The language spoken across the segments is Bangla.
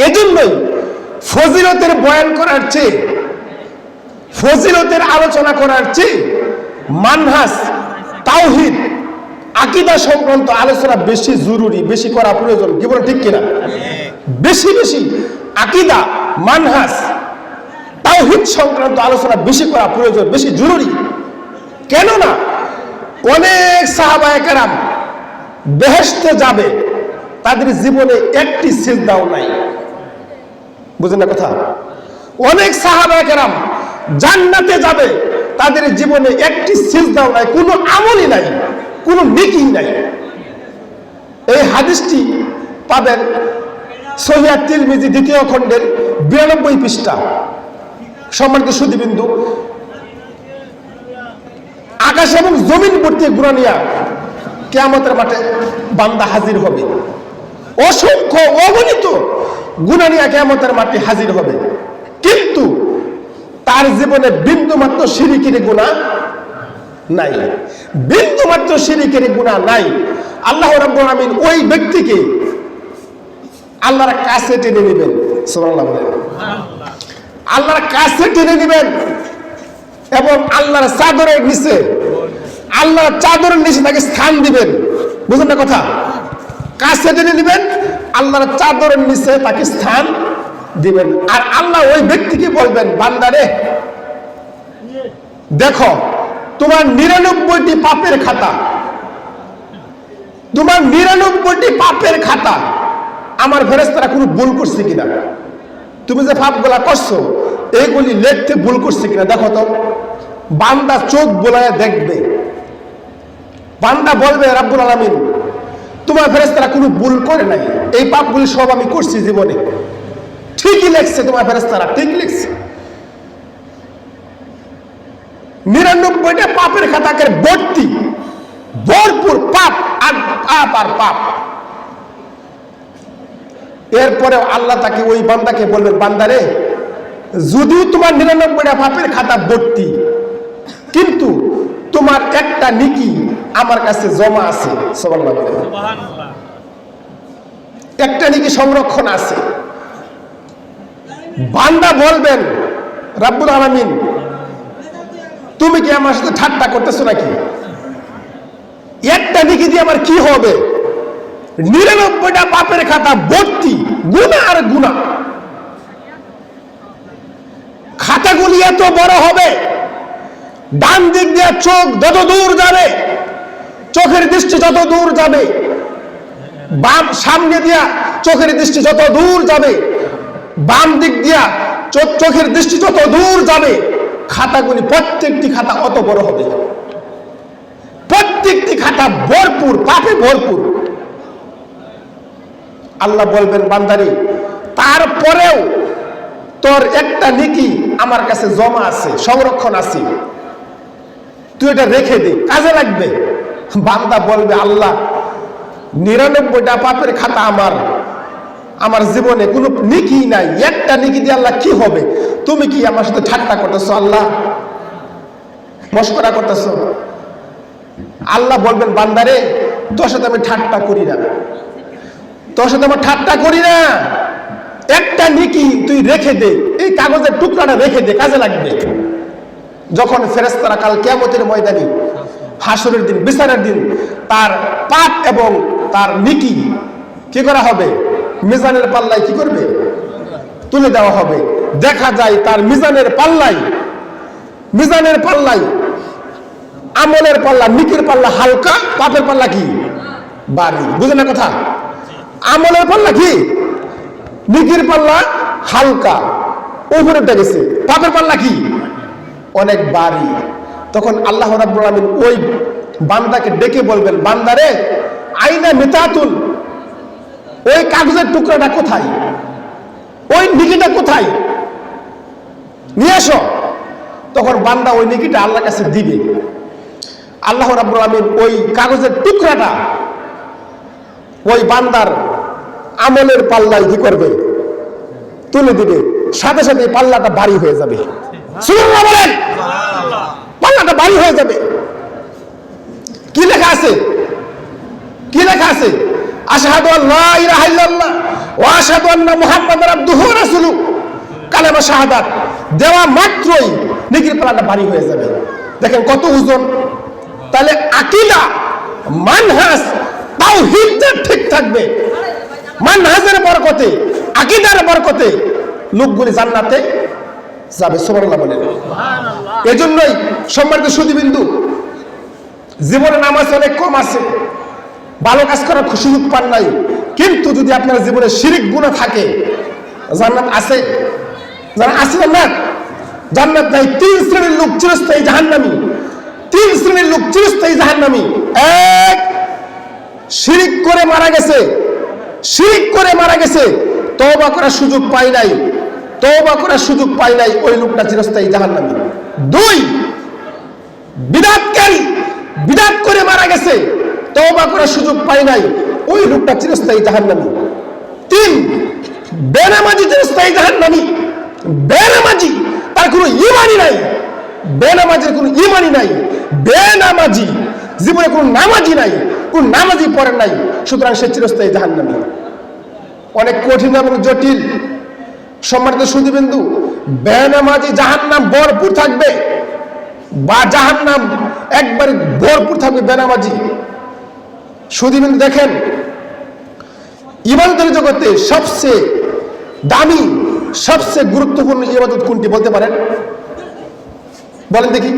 এজন্যই ফজিলতের বয়ান করার চেয়ে, ফজিলতের আলোচনা করার চেয়ে মানহাজ, তাওহীদ, আকীদা সংক্রান্ত আলোচনা বেশি জরুরি, বেশি করা প্রয়োজন। কি বলেন, ঠিক কিনা? বেশি বেশি আকীদা, মানহাজ, তাওহীদ সংক্রান্ত আলোচনা বেশি করা প্রয়োজন, বেশি জরুরি। কেননা অনেক সাহাবায়ে কেরাম বেহেশতে যাবে, তাদের জীবনে একটি সিজদাও নাই। বুঝেন না কথা? অনেক সাহাবায়ে কেরাম জান্নাতে যাবে, তাদের জীবনে একটি সিজদাও নাই, কোনো আমলই নাই, কোনো নেকি নাই। এই হাদিসটি পাবেন সহিহ তিরমিজি 2য় খণ্ডের 92 পৃষ্ঠা। সম্মানিত সুধীবৃন্দু, আকাশ এবং জমিন ভর্তি গুনাহ নিয়া কিয়ামতের মাঠে বান্দা হাজির হবে। অসংখ্য অগণিত গুনাহ নিয়া কিয়ামতের মাঠে হাজির হবে, কিন্তু তার জীবনে বিন্দুমাত্র শিরকের গুনাহ নাই, বিন্দুমাত্র শিরকের গুনাহ নাই। আল্লাহ রাব্বুল আলামিন ওই ব্যক্তিকে আল্লাহর কাছে টেনে নেবেন। সুবহানাল্লাহ বলেন। আল্লাহর কাছে টেনে নেবেন এবং আল্লাহর চাদরের নিচে, আল্লাহর চাদরের নিচে তাকে স্থান দিবেন। বুঝলেন না কথা? কাছে টেনে নেবেন, আল্লাহর চাদরের নিচে তাকে স্থান দিবেন। আর আল্লাহ ওই ব্যক্তিকে বলবেন, বান্দারে দেখো তোমার 99টি পাপের খাতা, তোমার 99টি পাপের খাতা আমার ফেরেশতারা কোনো ভুল করছে কিনা, তুমি যে পাপগুলা করছো এইগুলি লিখতে ভুল করছে কিনা দেখো তো। বান্দা চোখ বোলায় দেখবে, বান্দা বলবে, রাব্বুল আলামিন তোমার ফেরেশতারা কোনো ভুল করে নাই, এই পাপগুলি সব আমি করছি জীবনে। ঠিকই লিখছে, তোমার ফেরেশতারা ঠিক লিখছে। 99টা পাপের খাতাকে ভর্তি, ভরপুর পাপ আর পাপ আর পাপ। এরপরে আল্লাহ তাকে, ওই বান্দাকে বলবেন, বান্দারে যদিও তোমার 99টা পাপের খাতা ভর্তি, কিন্তু তোমার একটা নেকি আমার কাছে জমা আছে। সুবহানাল্লাহ, একটা নেকি সংরক্ষণ আছে। বান্দা বলবেন, রাব্বুল আলামিন তুমি কি আমার সাথে ঠাট্টা করতেছো নাকি? একটা নেকি দিয়ে আমার কি হবে? 99টা পাপের খাতা ভর্তি, গুনাহ আর গুনাহ। খাতাগুলি এত বড় হবে, ডান দিক দিয়ে চোখ যত দূর যাবে, চোখের দৃষ্টি যত দূর যাবে, বাম সামনে দিয়া চোখের দৃষ্টি যত দূর যাবে, বাম দিক দিয়া চোখের দৃষ্টি যত দূর যাবে, খাতাগুলি প্রত্যেকটি খাতা অত বড় হবে, প্রত্যেকটি খাতা ভরপুর, পাপে ভরপুর। আল্লাহ বলবেন, বান্দারে তারপরেও তোর একটা নেকি আমার কাছে জমা আছে, সংরক্ষণ আছে, তুই এটা রেখে দে, কাজে লাগবে। বান্দা বলবে, আল্লাহ 99টা পাপের খাতা আমার জীবনে কোনো নেকি নাই, একটা নেকি দিয়ে আল্লাহ কি হবে? তুমি কি আমার সাথে ঠাট্টা করতেছো? আল্লাহ মশকরা করতেছো? আল্লাহ বলবেন, বান্দারে তোর সাথে আমি ঠাট্টা করি না, তোর সাথে আমার ঠাট্টা করি না, একটা নেকি তুই রেখে দে, এই কাগজের টুকরাটা রেখে দে, কাজে লাগবে। যখন ফেরেশতারা কাল কিয়ামতের ময়দানে, হাসরের দিন, বিচারের দিন, তার পাপ এবং তার নেকি কি করা হবে? মিজানের পাল্লায় কি করবে? তুলে দেওয়া হবে। দেখা যায় তার মিজানের পাল্লায় আমলের পাল্লা, নেকির পাল্লা হালকা, পাপের পাল্লা কি ভারী। বুঝলেন না কথা? আমলের পাল্লা কি, নেকির পাল্লা হালকা উপরে উঠে গেছে, পাপের পাল্লা কি অনেক ভারী। তখন আল্লাহ রাব্বুল আলামিন ওই বান্দাকে ডেকে বলবেন, বান্দারে আইনা মিতাতুল, ওই কাগজের টুকরাটা কোথায়, ওই নেকিটা কোথায়, নিয়ে আসো। তখন বান্দা ওই নেকিটা আল্লাহর কাছে দিবে। আল্লাহ রাব্বুল আলামিন ওই কাগজের টুকরাটা ওই বান্দার আমলের পাল্লায় কি করবে? তুলে দিবে। সাথে সাথে পাল্লাটা ভারী হয়ে যাবে। সুবহানাল্লাহ বলেন, পাল্লাটা ভারী হয়ে যাবে। কি লেখা আছে? কি লেখা আছে? আশহাদু আল্লা ইলাহা ইল্লাল্লাহ ওয়া আশহাদু আন্না মুহাম্মাদান আবদুহু ওয়া রাসূলুহু, কালেমা শাহাদাত দেওয়া মাত্রই নেকির পাল্লাটা ভারী হয়ে যাবে। দেখেন কত ওজন। তাহলে আকীদা, মানহাজ, তাওহীদ ঠিক থাকবে, মানহাজের বরকতে, আকীদার বরকতে লোকগুলি জান্নাতে যাবে। সুবহানাল্লাহ বলেন। এজন্যই সম্মানিত সুধীবিন্দু, জীবনে নামাজ অনেক কম আছে, ভালো কাজ করার সুযোগ পান নাই, কিন্তু যদি আপনার জীবনে শিরিক গুনাহ থাকে, জান্নাত আছে? যারা আছে জান্নাত? জান্নাত নাই। 3 শ্রেণীর লোক চিরস্থায়ী জাহান্নামী। 3 শ্রেণীর লোক চিরস্থায়ী জাহান্নামী। এক, শিরিক করে মারা গেছে, শিরিক করে মারা গেছে, তওবা করার সুযোগ পায় নাই, তওবা করার সুযোগ পায় নাই, ওই লোকটা চিরস্থায়ী জাহান্নামী। 2, বিদআতকারী, বিদআত করে মারা গেছে, তওবা করার সুযোগ পায় নাই, ওই লোকটা চিরস্থায়ী জাহান্নামী। 3, বেনামাজি চিরস্থায়ী জাহান্নামী। বেনামাজি, তার কোনো ঈমানই নাই, বেনামাজির কোনো ঈমানই নাই, বেনামাজি, জীবনে কোনো নামাজি নাই, কোন নামাজি পড়েন নাই, সুতরাং সে চিরস্থায়ী জাহান্নামী। অনেক কঠিন এবং জটিল। সম্মানিত সুধীবিন্দু, বেনামাজি জাহান্নাম ভরপুর থাকবে, বা জাহান্নাম একবারে ভরপুর থাকবে বেনামাজি। সুধীবিন্দু দেখেন, ইবাদতের জগতে সবচেয়ে দামি, সবচেয়ে গুরুত্বপূর্ণ ইবাদত কোনটি বলতে পারেন? বলেন দেখি,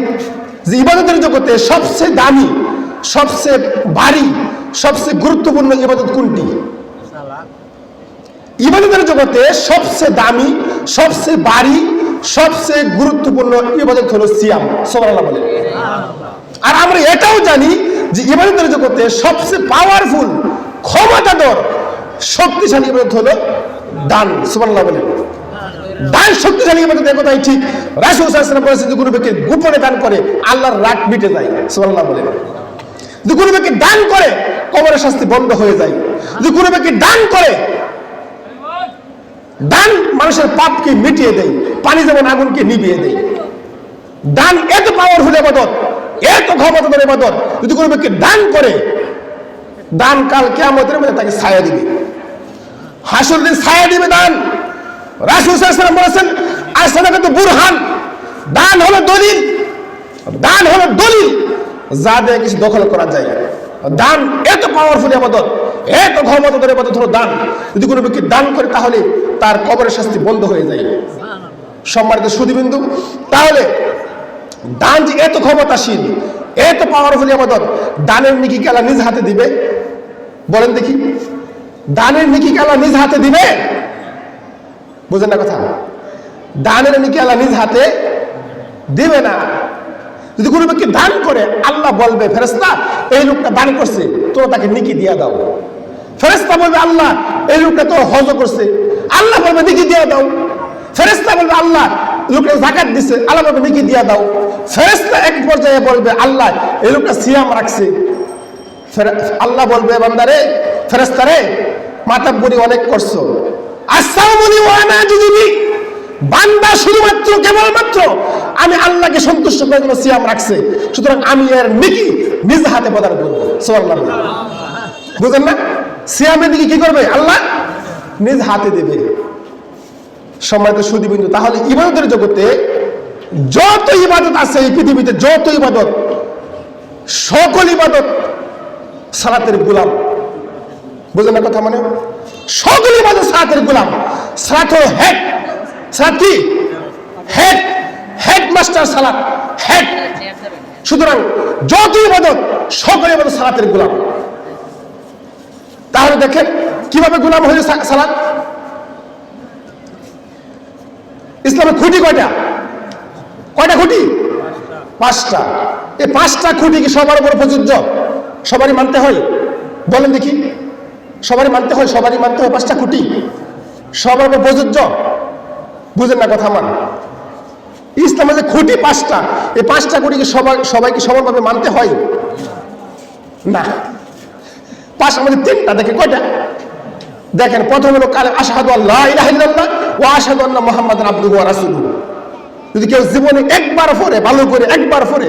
যে ইবাদতের জগতে সবচেয়ে দামি, সবচেয়ে ভারী, সবচেয়ে গুরুত্বপূর্ণ ইবাদত কোনটি? ইবাদতের জগতে সবচেয়ে দামি, সবচেয়ে ভারী, সবচেয়ে গুরুত্বপূর্ণ ইবাদত হলো সিয়াম। সুবহানাল্লাহ বলেন। আর আমরা এটাও জানি যে ইবাদতের জগতে সবচেয়ে পাওয়ারফুল, ক্ষমতাধর, শক্তিশালী ইবাদত হলো দান। সুবহানাল্লাহ বলেন। দান শক্তিশালী ইবাদত, একটাই ঠিক। রাসূল সাল্লাল্লাহু আলাইহি ওয়াসাল্লাম বলেছেন, যে কোনো ব্যক্তি গোপনে দান করে আল্লাহর রাগ মিটে যায়। সুবহানাল্লাহ বলেন। যদি কোনো ব্যক্তি দান করে কবরের শাস্তি বন্ধ হয়ে যায়। যদি কোনো ব্যক্তি দান করে, দান মানুষের পাপকে মিটিয়ে দেয়, পানি যেমন আগুনকে নিভিয়ে দেয়। দান এত পাওয়ারফুল ইবাদত, এত ক্ষমতাধর ইবাদত। যদি কোনো ব্যক্তি দান করে, দান কাল কিয়ামতের মধ্যে তাকে ছায়া দিবে, হাসর দিন ছায়া দিবে দান। রাসূল সাল্লাল্লাহু আলাইহি ওয়াসাল্লাম বলেছেন, আস-সাদাকাতু বুরহান, দান হলো দলিল, দান হলো দলিল যা দিয়ে কিছু দখল করা যায়। দান এত পাওয়ারফুল ইবাদত, এত ক্ষমতাধর ইবাদত হলো দান। যদি কোনো ব্যক্তি দান করে তাহলে তার কবরের শাস্তি বন্ধ হয়ে যায়। সম্মানিত সুধীবিন্দু, তাহলে দান যে এত ক্ষমতাশীল, এত পাওয়ারফুল ইবাদত, দানের নেকি কি আল্লাহ নিজ হাতে দিবে? বলেন দেখি, দানের নেকি কি আল্লাহ নিজ হাতে দিবে? বুঝেন না কথা? দানের নেকি আল্লাহ নিজ হাতে দিবে না। যদি কোনো ব্যক্তি দান করে, আল্লাহ বলবে, ফেরেশতা এই লোকটা দান করছে, তোমরা তাকে নেকি দিয়ে দাও। ফেরেশতা বলবে, আল্লাহ এই লোকটা তো হজ করছে, আল্লাহ বলবে নেকি দিয়ে দাও। ফেরেশতা বলবে, আল্লাহ লোকটা যাকাত দিছে, আল্লাহ বলবে নেকি দিয়ে দাও। ফেরেশতা এক পর্যায়ে বলবে, আল্লাহ এই লোকটা সিয়াম রাখছে। আল্লাহ বলবে, বান্দারে, ফেরেশতারে, মাতাব্বরি অনেক করছো, আসাউমুনি ওয়া আনা আজুযুবি, বান্দা শুধুমাত্র কেবলমাত্র আমি আল্লাহকে সন্তুষ্ট করার জন্য সিয়াম রাখছে, সুতরাং আমি এর নেকি নিজ হাতে প্রদান করব। সুবহানাল্লাহ। বুঝেন না? সিয়ামের নেকি কি করবে? আল্লাহ নিজ হাতে দেবে। সম্মানিত সুধীবিন্দু, তাহলে ইবাদতের জগতে যত ইবাদত আছে এই পৃথিবীতে, যত ইবাদত, সকল ইবাদত সালাতের গোলাম। বুঝেন না কথা? মানে সকল ইবাদত সালাতের গোলাম। সালাত হলো হেড। সালাত কি? হেড, হেডমাস্টার সালাত, হেড। সুতরাং যত ইবাদত, সকল ইবাদত সালাতের গোলাম। তাহলে দেখেন কিভাবে গোলাম হইল সালাত। ইসলামের খুঁটি কয়টা? কয়টা খুঁটি? 5টা। এই 5টা খুঁটি কি সবার উপর প্রযোজ্য? সবারই মানতে হয়? বলেন দেখি, সবারই মানতে হয়? সবারই মানতে হয় 5টা খুঁটি? সবার উপর প্রযোজ্য? বুঝেন না কথা আমার? ইসলামের যে খুঁটি 5টা, এই 5টা খুঁটি কি সবাইকে সমানভাবে মানতে হয়? না। 5 আমাদের 3টা। দেখেন কয়টা? দেখেন, প্রথম হলো আশহাদু আল্লা ইলাহা ইল্লাল্লাহ ওয়া আশহাদু আন্না মুহাম্মাদান আবদুহু ওয়া রাসূলুহু। যদি কেউ জীবনে একবার পড়ে, ভালো করে একবার পড়ে,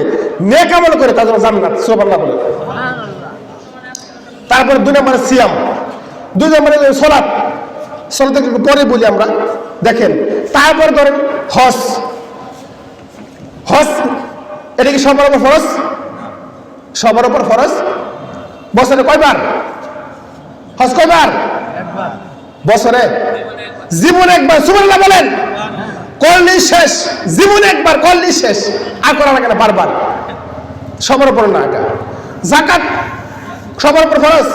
নেক আমল করে, তার জন্য জান্নাত। সুবহানাল্লাহ বলে। তারপরে 2 নম্বরে সিয়াম, 2 নম্বরে সালাত। সালাত একটু পরে বলি আমরা। দেখেন, তারপর ধরেন হজ। হজ এটা কি সবার উপর ফরজ? সবার উপর ফরজ। বছরে কয়বার হজ? কয়বার? বছরে, জীবনে একবার। সুবহানাল্লাহ বলেন। করলেই শেষ, জীবনে একবার করলেই শেষ, আর করা লাগে না বারবার। সবার উপর না এটা। যাকাত সবার উপর ফরজ?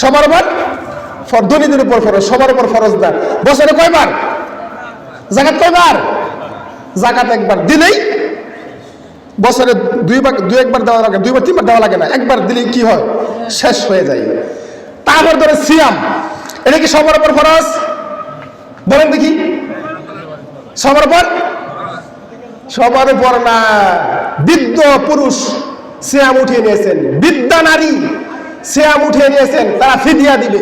সবার উপর, ধনীদের উপর ফরজ, সবার উপর ফরজ না। বছরে কয়বার? যাকাত কয়বার? যাকাত একবার দিলেই, বছরে দুই একবার দেওয়া লাগে, দুইবার তিনবার দেওয়া লাগে না, একবার দিলেই কি হয়? শেষ হয়ে যায়। তারপর ধরে সিয়াম, এটা কি সবার উপর ফরজ? বলেন দেখি, সবার উপর? সবার উপর না। বৃদ্ধ পুরুষ সিয়াম উঠিয়ে নিয়েছেন, বৃদ্ধা নারী সিয়াম উঠিয়ে নিয়েছেন, তারা ফিদিয়া দিবে,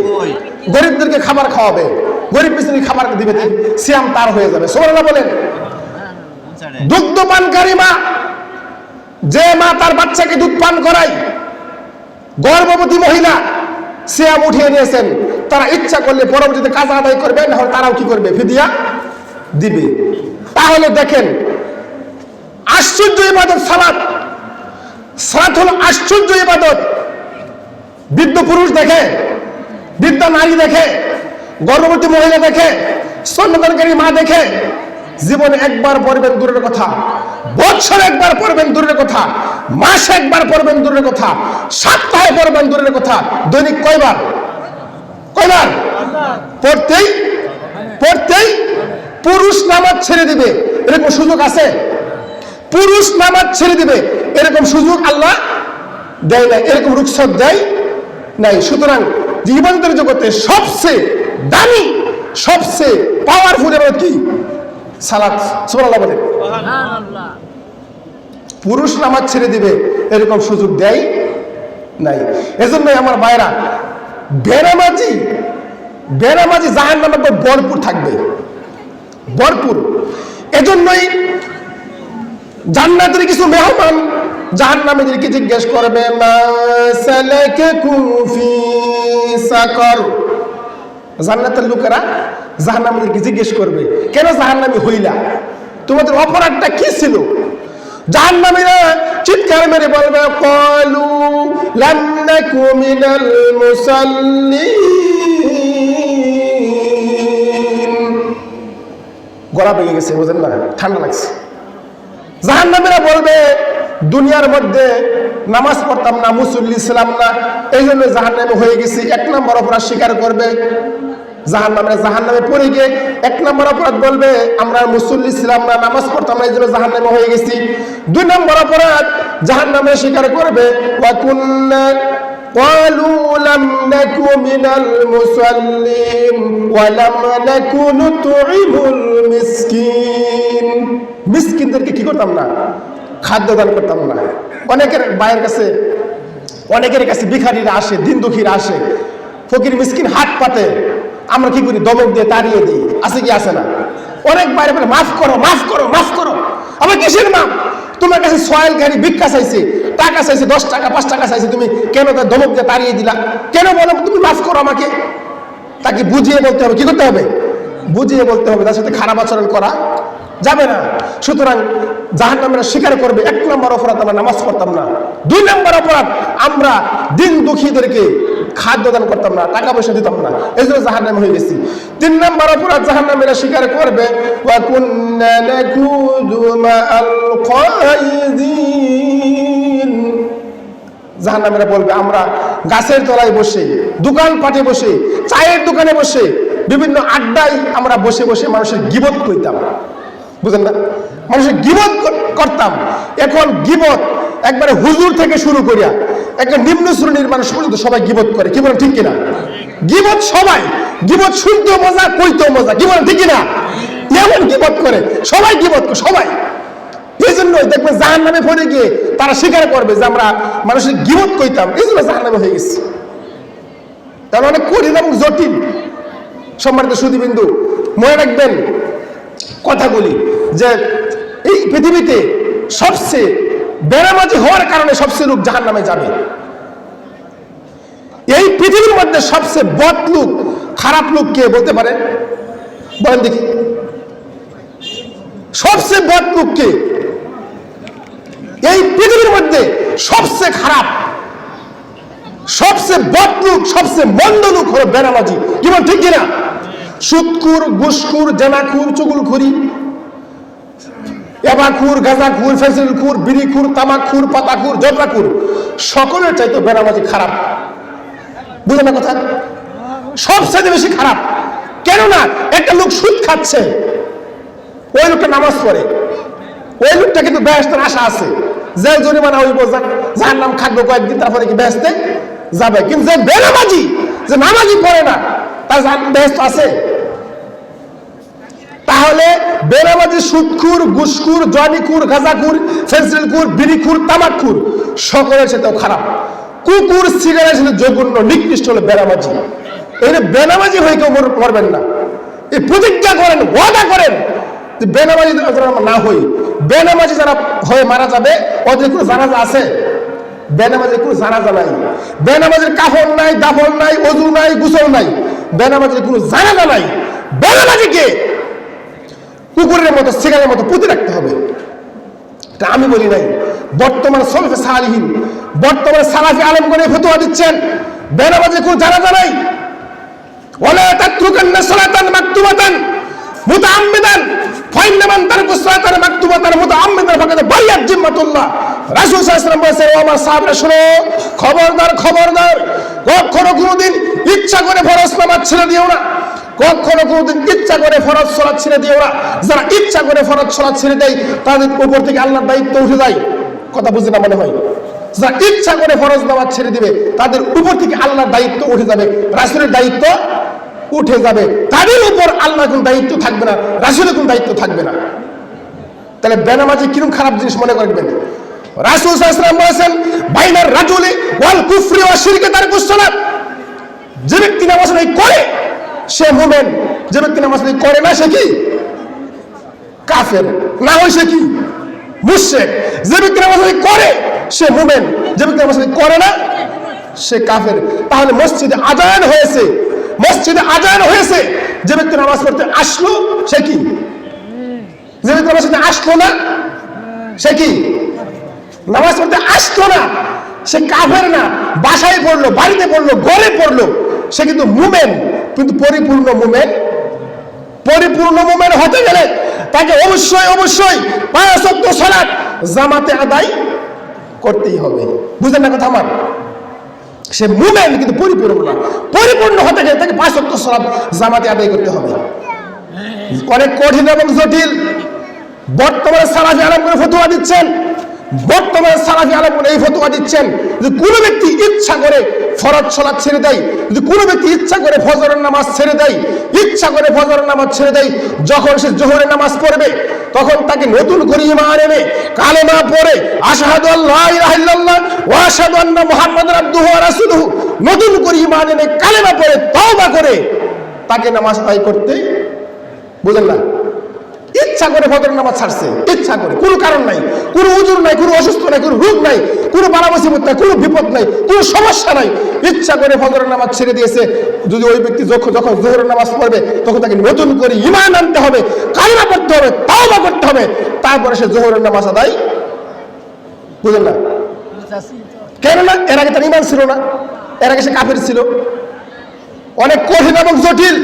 গরিবদেরকে খাবার খাওয়াবে, গরিব মিসকিনকে খাবার দিবে, সিয়াম তার হয়ে যাবে। সুবহানাল্লাহ বলেন। দুগ্ধ পানকারী মা, যে মা তার বাচ্চাকে দুধ পান করায়, গর্ভবতী মহিলা সিয়াম উঠিয়ে নিয়েছেন, তারা ইচ্ছা করলে পরবর্তীতে কাজা আদায় করবে, না হলে তারাও কি করবে? ফিদিয়া দিবে। তাহলে দেখেন, আশ্চর্য ইবাদত সালাত। সালাত হলো আশ্চর্য ইবাদত। বৃদ্ধ পুরুষ দেখে, বৃদ্ধা নারী দেখে, গর্ভবতী মহিলা দেখে, স্তন্যদানকারী মা দেখে, জীবনে একবার পড়বেন দূরের কথা, বছরে একবার পড়বেন দূরের কথা, মাসে একবার পড়বেন দূরের কথা, সপ্তাহে পড়বেন দূরের কথা, দৈনিক কয়বার? কয়বার? পড়তেই পড়তেই পুরুষ নামাজ ছেড়ে দিবে, এরকম সুযোগ আছে? পুরুষ নামাজ ছেড়ে দিবে এরকম সুযোগ আল্লাহ দেয় না, এরকম রুখসত দেয় নাই। সুতরাং জীবনের জগতে সবচেয়ে দামি, সবচেয়ে পাওয়ারফুল ইবাদত কি? সালাত। সুবহানাল্লাহ বলেন। পুরুষ নামাজ ছেড়ে দিবে এরকম সুযোগ দেয় নাই। এজন্যই আমার ভাইরা, বেনামাজি জাহান্নামে ভরপুর থাকবে, ভরপুর। এজন্যই জান্নাতের কিছু মেহমান জাহান্নামীদেরকে জিজ্ঞেস করবে, মা সালাকাকুম ফি সাকার। জান্নাতের লোকেরা জাহান্নামীদেরকে জিজ্ঞেস করবে, কেন জাহান্নামী হইলা? তোমাদের অপরাধটা কি ছিল? জাহান্নামীরা চিৎকার মেরে বলবে, ক্বালু লাম নাকু মিনাল মুসাল্লিন। গলা ভেঙে গেছে, বুঝেন না? ঠান্ডা লাগছে। জাহান্নামীরা বলবে, দুনিয়ার মধ্যে নামাজ পড়তাম না, মুসল্লি ছিলাম না, এই জন্য জাহান্নামে হয়ে গেছি। এক নম্বর অপরাধ স্বীকার করবে জাহান্নামে পড়ে গিয়ে এক নম্বর অপরাধ বলবে, আমরা মুসল্লি ছিলাম না, নামাজ পড়তাম না, এই জন্য জাহান্নামে হয়ে গেছি। দুই নম্বর অপরাধ জাহান্নামে স্বীকার করবে, ওয়া কুন্না ক্বালু লাম নাকু মিনাল মুসাল্লিন ওয়া লাম নাকু নুতঈমুল মিসকিন। মিসকিনদেরকে কি করতাম না? খাদ্য দান করতাম না। অনেকের কাছে ভিখারিরা আসে, দিন দুঃখীরা আসে, ফকির মিসকিন হাত পাতে, আমরা কি করি? দমক দিয়ে তাড়িয়ে দিই। আছে কি আছে না? অনেক বাইরে বলে, মাফ করো, মাফ করো, মাফ করো। আমার কিসের মাফ? তোমার কাছে সয়েলকারী ভিক্ষা চাইছে, টাকা চাইছে, 10 টাকা 5 টাকা চাইছে, তুমি কেন তার দমক দিয়ে তাড়িয়ে দিলা? কেন বলো তুমি মাফ করো আমাকে? তাকে বুঝিয়ে বলতে হবে। কি করতে হবে? বুঝিয়ে বলতে হবে, তার সাথে খারাপ আচরণ করা যাবে না। সুতরাং জাহান্নামীরা স্বীকার করবে, এক নম্বর অপরাধ আমরা নামাজ পড়তাম না। দুই নম্বর অপরাধ আমরা দিন দুঃখীদেরকে খাদ্য দান করতাম না, টাকা পয়সা দিতাম না, এই জন্য জাহান্নামে হয়ে গেছি। তিন নম্বর অপরাধ জাহান্নামীরা স্বীকার করবে, ওয়া কুন্না নাকুযু মাআল কায়িদিন। জাহান্নামীরা বলবে, আমরা গাছের তলায় বসে, দোকান পাটে বসে, চায়ের দোকানে বসে, বিভিন্ন আড্ডায় আমরা বসে বসে মানুষের গীবত কইতাম। বুঝেন না? মানুষের গীবত করতাম। এখন গীবত একবারে হুজুর থেকে শুরু করিয়া একটা নিম্ন শ্রেণীর মানুষ পর্যন্ত সবাই গীবত করে। কি বলেন ঠিক কিনা? গীবত সবাই, গীবত শুনতেও মজা, কইতেও মজা। কি বলেন ঠিক কিনা? এমন গীবত করে, সবাই গীবত করে, সবাই। এই জন্যই দেখবেন জাহান্নামে পড়ে গিয়ে তারা স্বীকার করবে যে আমরা মানুষের গীবত কইতাম, এই জন্য জাহান্নামে হয়ে গেছে। তাহলে অনেক কঠিন এবং জটিল। সম্মানিত সুধীবৃন্দু, মনে রাখবেন কথাগুলি, যে এই পৃথিবীতে সবচেয়ে বেনামাজি হওয়ার কারণে সবচেয়ে লোক জাহান্নামে যাবে। এই পৃথিবীর মধ্যে সবচেয়ে বদ লোক খারাপ লোক কে বলতে পারে? বলেন দেখি, সবচেয়ে বদ লোক কে? এই পৃথিবীর মধ্যে সবচেয়ে খারাপ, সবচেয়ে বদ লোক, সবচেয়ে মন্দ লোক হলো বেনামাজি। কি বল, ঠিক কিনা? সুদখুর, ঘুষখুর, জানাখুর, চুগলখুরি, এবাখুর, গাঁজাখুর, ফেসিলখুর, বিড়িখুর, তামাকখুর, পাতাখুর, জর্দাখুর, সকলের চাইতে বেনামাজি খারাপ। বুঝলেন না কথা? সবচেয়ে বেশি খারাপ। কেননা একটা লোক সুদ খাচ্ছে, ওই লোকটা নামাজ পড়ে, ওই লোকটা কিন্তু বেহেশতের আশা আছে, যে জরিমানা হইব, যার নাম খাটবে কয়েকদিন, তারপরে কি বেহেশতে যাবে। কিন্তু যে বেনামাজি, যে নামাজি পড়ে না, তার বেহেশত আছে? তাহলে বেনামাজি সুদখুর, ঘুষখুর, জনিখুর, গাঁজাখুর, ফেন্সিলখুর, বিড়িখুর, তামাকখুর সকলের সাথেও খারাপ। কুকুর, সিগারেট সাথে জঘন্য নিকৃষ্ট হলো বেনামাজি। এই বেনামাজি হয়ে কেউ মরবেন না। এই প্রতিজ্ঞা করেন, ওয়াদা করেন যে বেনামাজি না হই। বেনামাজি যারা হয়ে মারা যাবে, ওদের কোনো জানাজা আছে? বেনামাজির কোনো জানাজা নাই। বেনামাজির কাফন নাই, দাফন নাই, ওযু নাই, গোসল নাই। বেনামাজির কোনো জানাজা নাই। বেনামাজিকে কুকুরের মতো, সিগারের মতো পুঁতে রাখতে হবে। এটা আমি বলি নাই, বর্তমান সলফে সালিহিন, বর্তমান সালাফি আলেমগণ ফতোয়া দিচ্ছেন বেনামাজির কোনো জানাজা নাই। ওয়ালা তাতরুকান্না সালাতান মাকতুবাতান মুতাআম্মিদান ফাইন্না মান তারাকা সালাতান মাকতুবাতান মুতাআম্মিদান ফাকাদ বারিয়াত জিম্মাতুল্লাহ। রাসূল সাল্লাল্লাহু আলাইহি ওয়াসাল্লাম বলেছেন, ও আমার সাহাবীরা শুনো, খবরদার খবরদার, কখনো কোনোদিন ইচ্ছা করে ফরজ নামাজ ছেড়ে দিও না, কখনো কোনোদিন ইচ্ছা করে ফরজ সালাত ছেড়ে দিও না। যারা ইচ্ছা করে ফরজ সালাত ছেড়ে দেয়, তাদের উপর থেকে আল্লাহর দায়িত্ব উঠে যায়। কথা বুঝে না মনে হয়? যারা ইচ্ছা করে ফরজ নামাজ ছেড়ে দিবে, তাদের উপর থেকে আল্লাহর দায়িত্ব উঠে যাবে, রাসূলের দায়িত্ব উঠে যাবে। তাদের উপর আল্লাহর কোনো দায়িত্ব থাকবে না, রাসূলের কোনো দায়িত্ব থাকবে না। তাহলে বেনামাজি কিরকম খারাপ জিনিস মনে করবেন? রাসূল সাল্লাল্লাহু আলাইহি ওয়াসাল্লাম বলেছেন, বাইনার রাজুলি ওয়াল কুফরি ওয়া শিরকি তারকুস সালাত। যে ব্যক্তি নামাজ করে সে মুমিন, যে ব্যক্তি নামাজ করে না সে কি? কাফের। না হয় সে কি? মুশরিক। যে ব্যক্তি নামাজ করে সে মুমিন, যে ব্যক্তি নামাজ করে না সে কাফের। তাহলে মসজিদে আযান হয়েছে, মসজিদে আযান হয়েছে, যে ব্যক্তি নামাজ পড়তে আসলো সে কি? যে ব্যক্তি নামাজ পড়তে আসলো না সে কি? নামাজ পড়তে আসতো না সে কাফের না। বাসায় পড়লো, বাড়িতে পড়লো, ঘরে পড়লো, সে কিন্তু মুমিন। কিন্তু পরিপূর্ণ মুমিন, পরিপূর্ণ মুমিন হতে গেলে তাকে অবশ্যই অবশ্যই 5 ওয়াক্ত সালাত জামাতে আদায় করতেই হবে। বুঝলেন না কথা আমার? সে মুমিন কিন্তু পরিপূর্ণ না। পরিপূর্ণ হতে গেলে তাকে 5 ওয়াক্ত সালাত জামাতে আদায় করতে হবে। অনেক কঠিন এবং জটিল। বর্তমানে সালাফি আলেমগণ ফতোয়া দিচ্ছেন, বর্তমানে সালাফি আলেমগণ এই ফতোয়া দিচ্ছেন যে কোনো ব্যক্তি ইচ্ছা করে ফরজ সালাত ছেড়ে দেয়, যদি কোনো ব্যক্তি ইচ্ছা করে ফজরের নামাজ ছেড়ে দেয়, ইচ্ছা করে ফজরের নামাজ ছেড়ে দেয়, যখন সে যোহরের নামাজ পড়বে তখন তাকে নতুন করে ঈমান এনে কালেমা পড়ে আশহাদু আল্লা ইলাহা ইল্লাল্লাহ ওয়া আশহাদু আন্না মুহাম্মাদান আবদুহু ওয়া রাসূলুহু, নতুন করে ঈমান এনে কালেমা পড়ে তওবা করে তাকে নামাজ আদায় করতে, বুঝলেন না? ইচ্ছা করে ফজর নামাজ ছাড়ছে, ইচ্ছা করে, কোনো কারণ নাই, কোনো উজুর নাই, কোনো অসুস্থ নাই, কোনো রোগ নাই, কোনো বালা মুসিবত নাই, কোনো বিপদ নাই, কোনো সমস্যা নাই, ইচ্ছা করে ফজরের নামাজ ছেড়ে দিয়েছে। যদি ওই ব্যক্তি যখন যোহরের নামাজ পড়বে তখন তাকে নতুন করে ঈমান আনতে হবে, কালিমা পড়তে হবে, তাওবা করতে হবে, তারপরে সে যোহরের নামাজ আদায়, বুঝলেন না? কেননা এর আগে তার ঈমান ছিল না, এর আগে সে কাফের ছিল। অনেক কঠিন এবং জটিল,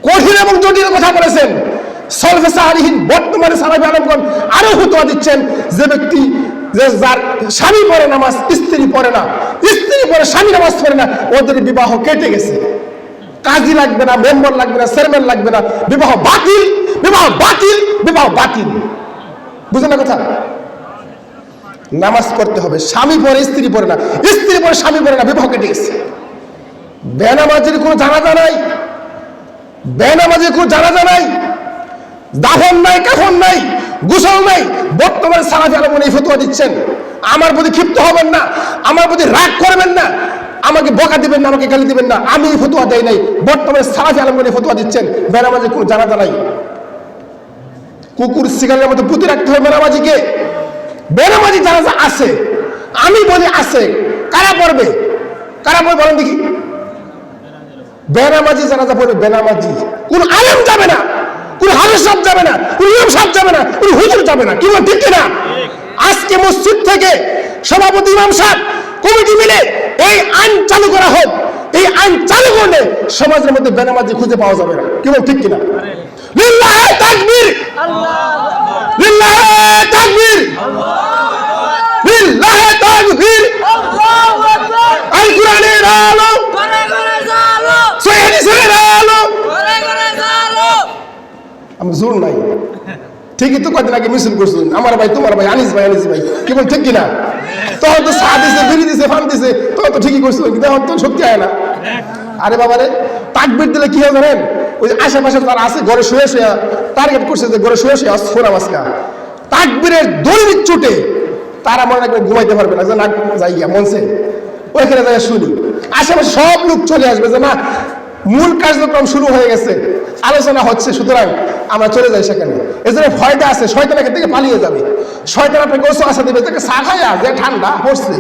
কঠিন এবং জটিল কথা বলেছেন সলফে সালিহিন। বর্তমানে সালাফি আলেমগণ আরো ফতোয়া দিচ্ছেন, যে ব্যক্তি যার স্বামী পড়ে নামাজ, স্ত্রী পড়ে না, স্ত্রী পড়ে স্বামী নামাজ পড়ে না, ওদের বিবাহ কেটে গেছে। কাজী লাগবে না, মেম্বার লাগবে না, চেয়ারম্যান লাগবে না, বিবাহ বাতিল, বিবাহ বাতিল, বিবাহ বাতিল। বুঝলেন না কথা? নামাজ পড়তে হবে। স্বামী পড়ে স্ত্রী পড়ে না, স্ত্রী পড়ে স্বামী পড়ে না, বিবাহ কেটে গেছে। বেনামাজির কোনো জানাজা নাই, বেনামাজির কোনো জানাজা নাই, দাফন নাই, কাফন নাই, গোসল নাই। বর্তমানে সালাফি আলেমগণ এই ফতোয়া দিচ্ছেন। আমার প্রতি ক্ষিপ্ত হবেন না, আমার প্রতি রাগ করবেন না, আমাকে বকা দিবেন না, আমাকে গালি দিবেন না, আমি এই ফতোয়া দেই নাই। বর্তমানে সালাফি আলেমগণ এই ফতোয়া দিচ্ছেন বেনামাজির কোনো জানাজা নাই। কুকুর সিগারের মতো পুঁতে রাখতে হবে বেনামাজিকে। বেনামাজি জানাজা আছে, আমি বলি আছে। কারা পড়বে? কারা পড়বে বলেন দেখি? বেনামাজি জানাজা পড়বে, বেনামাজি। কোন আলেম যাবে না, কোন হাফেজ সাহেব যাবে না, কোন ইমাম সাহেব যাবে না, কোন হুজুর যাবে না। কি বল ঠিক কিনা? আজকে মসজিদ থেকে সভাপতি, ইমাম সাহেব, কমিটি মিলে এই আইন চালু করা হোক। এই আইন চালু করলে সমাজের মধ্যে বেনামাজি খুঁজে পাওয়া যাবে না। কি বল ঠিক কিনা? লিল্লাহি তাকবীর, লিল্লাহি তাকবীর, লিল্লাহি তাকবীর। আল কোরআনের আলো, সহিহ হাদিসের আলো। আমি জোর নাই, ঠিকই তো কদিন আগে মিছিল করছিলেন আমার ভাই, তোমার ভাই, আনিস ভাই, আনিস ভাই। কি বল ঠিক কিনা? তখন তো চা দিছে, বিড়ি দিছে, ফান দিছে, তখন তো ঠিকই করছিলেন, কিন্তু এখন তো শক্তি হয় না। আরে বাবা রে, তাকবীর দিলে কি হয় জানেন? ওই যে আশেপাশে তারা আছে, ঘরে শুয়ে শুয়ে টার্গেট করছে যে ঘরে শুয়ে শুয়ে ফোরা মাসকা তাকবীরের দৈনিক চুটে তারা মনে রাখবে ঘুমাইতে পারবে না, যে না যাই গিয়া মনসে ওইখানে যাই শুনি। আশেপাশে সব লোক চলে আসবে যে না মূল কার্যক্রম শুরু হয়ে গেছে, আলোচনা হচ্ছে, সুতরাং আমরা চলে যাই সেখানে। এজন্য ভয়টা আছে, শয়তান এখান থেকে পালিয়ে যাবে। শয়তান আপনাকে ওসো আসা দেবে, তাকে চা খাইয়া যে ঠান্ডা পড়ছে,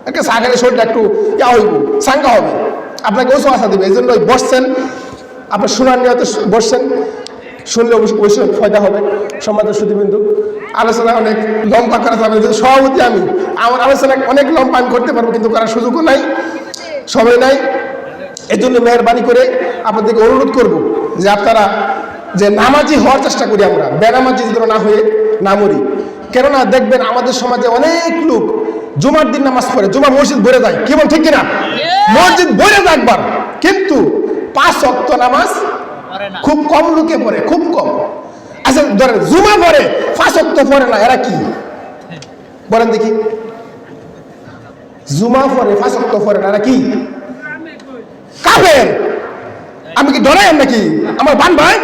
একটা চা খাইলে শরীরটা একটু ইয়া হইব, চাঙ্গা হবে, আপনাকে ওসো আসা দেবে। এই জন্য বসছেন, আপনার শোনার নিয়ে বসছেন, শুনলে অবশ্যই ফায়দা হবে। সম্মানিত সুধীবৃন্দু, আলোচনা অনেক লম্বা করা যাবে, সভাপতি আমি, আমার আলোচনা অনেক লম্বা আমি করতে পারবো, কিন্তু করার সুযোগও নাই, সময় নাই। এই জন্য মেহরবানি করে আপনাদেরকে অনুরোধ করব যে আপনারা যে নামাজি হওয়ার চেষ্টা করি, আমরা বেনামাজি যেন না হয়ে না মরি। কেননা দেখবেন আমাদের সমাজে অনেক লোক জুমার দিন নামাজ পড়ে, জুমা মসজিদ ভরে যায়। কি বল ঠিক কিনা? মসজিদ ভরে যায় একবার, কিন্তু 5 ওয়াক্ত নামাজ খুব কম লোকে পড়ে, খুব কম। আচ্ছা ধরেন জুমা পড়ে, 5 ওয়াক্ত পড়ে না, এরা কি বলেন দেখি? জুমা পড়ে 5 ওয়াক্ত পড়ে না, এরা কি? কাফের। আমি কি ডরাই নাকি? আমার বান ভাই